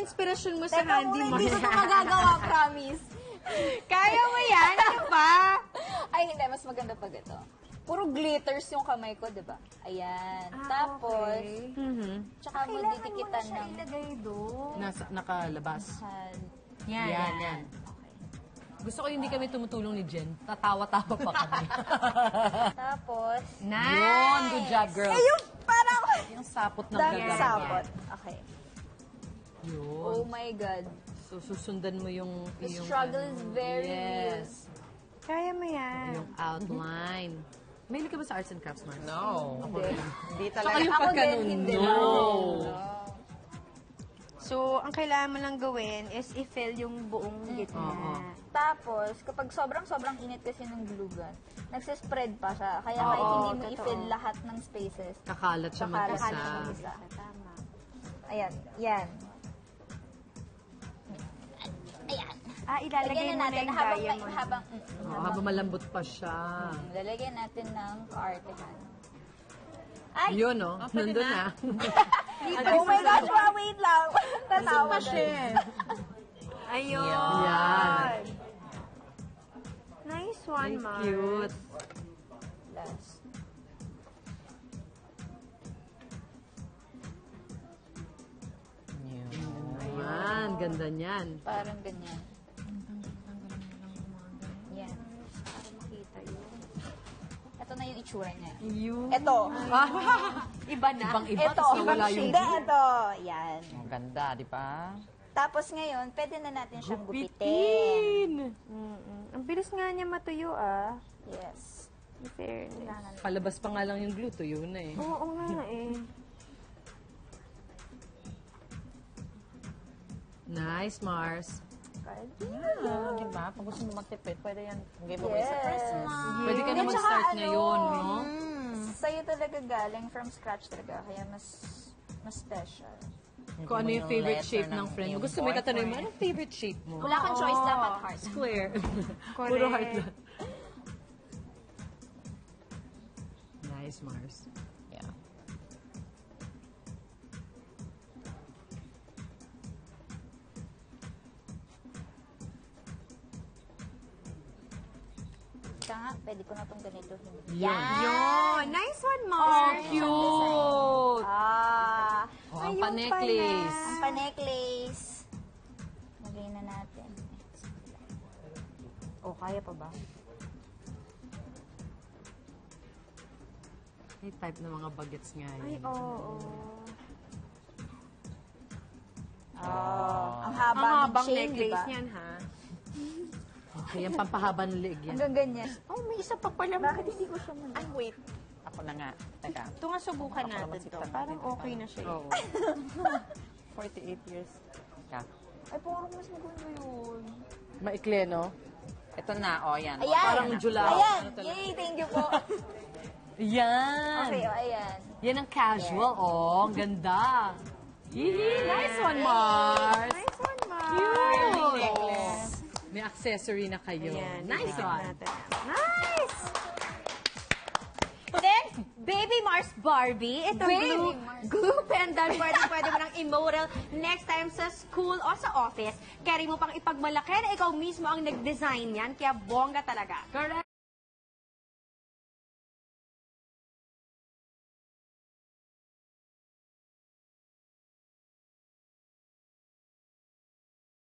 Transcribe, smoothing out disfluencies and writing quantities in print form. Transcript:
inspirasyon mo sa Teka handy muna, mo? hindi ko ito magagawa, promise. Kaya mo yan? Ano pa? Ay, hindi. Mas maganda pag ito. Puro glitters yung kamay ko, di ba? Ayan. Tapos, tsaka mo didikitan ng... ilagay doon. Nakalabas. Yan. Yan. Gusto ko hindi kami tumutulong ni Jen. Tatawa-tawa pa kami. Tapos, Nice! Yun, good job, girl. yung parang... Yung sapot ng Daming gagawin. sapot. Okay. Yun. Oh my God. So, susundan mo yung... The struggle is very real. Yes. Kaya mo yan. Yung outline. Mahilig ka ba sa arts and crafts, Mars? No. Hindi Saka talaga. yung Ako pagkanon, din, hindi. no. So, ang kailangan mo lang gawin is i-fill yung buong gitna. Tapos, kapag sobrang init kasi ng glue gun, nagsispread pa siya. Kaya kahit hindi mo totoo. i-fill lahat ng spaces, Kakalat siya kakalat mag-isa. siya mag-isa. Tama. Ayan, yan. Ilalagay Lagyan mo na na natin yung habang, diamond. Habang malambot pa siya. lalagyan natin ng artisan. Yun, no? Nandun na. Oh my gosh, wait lang. Tatawa Ayun. Yan. Nice one, Ay, Mars. cute. Last. Yan, ganda niyan. Parang ganyan. Yan. Para makita yun. Ito na yung itsura niya. Yun. Ito. Iba na. Ibang-iba, Ito. tapos nawala yung... Hindi, ito. Yan. Ang ganda, di ba? Tapos ngayon, pwede na natin siyang gupitin. Gupitin. Ang bilis nga niya matuyo, ah. Yes. In fairness. Palabas pa nga lang yung glue, tuyo na eh. Oo nga eh. Nice, Mars. Di ba? Pag gusto mo magtipid, pwede yan. Giveaway sa Christmas. Pwede ka na At saka mag-start ano, ngayon, no? Sa'yo talaga galing from scratch talaga. Kaya mas special. Kung ano yung favorite shape ng friend mo. Gusto mo boyfriend. itatanong mo, anong favorite shape mo? Wala kang choice, dapat heart. Square. Correct. Puro heart lang. Nice, Mars. Yeah. Kaya nga, pwede ko na itong ganito. Yun. Nice one, Oh, Mars. cute! Ah, Oh, ang pa-necklace. ang pa-necklace. Lagay na natin. Oh, kaya pa ba? May type ng mga bagets nga yun. Ay, oo. Ang Ang habang habang chain, necklace diba? niyan, ha? Okay, ang pampahaba ng leeg yan. Hanggang ganyan. Oh, may isa pa pala. Bakit hindi ko siya man? Ay, wait. Ako na nga. Teka. Ito nga subukan natin to. Parang okay na siya. Oo. 48 years. Yeah. Ay, parang mas maganda yun. Maikli, no? Ito na, yan. Ayan! Parang julaw. Ayan! Ano talaga? Yay! Thank you po. Yan! Okay, ayan. Yan ang casual, oh. Ang ganda. Yee! Nice one, Mars! Nice one, Mars. Cute! May accessory na kayo. Ayan, Nice didikit one. natin. Nice! Then, Baby Mars Barbie. Ito Baby glue, Mars. glue pendant. Pwede mo ng immortal next time sa school o sa office. Carry mo pang ipagmalaki na ikaw mismo ang nag-design yan. Kaya bongga talaga. Correct.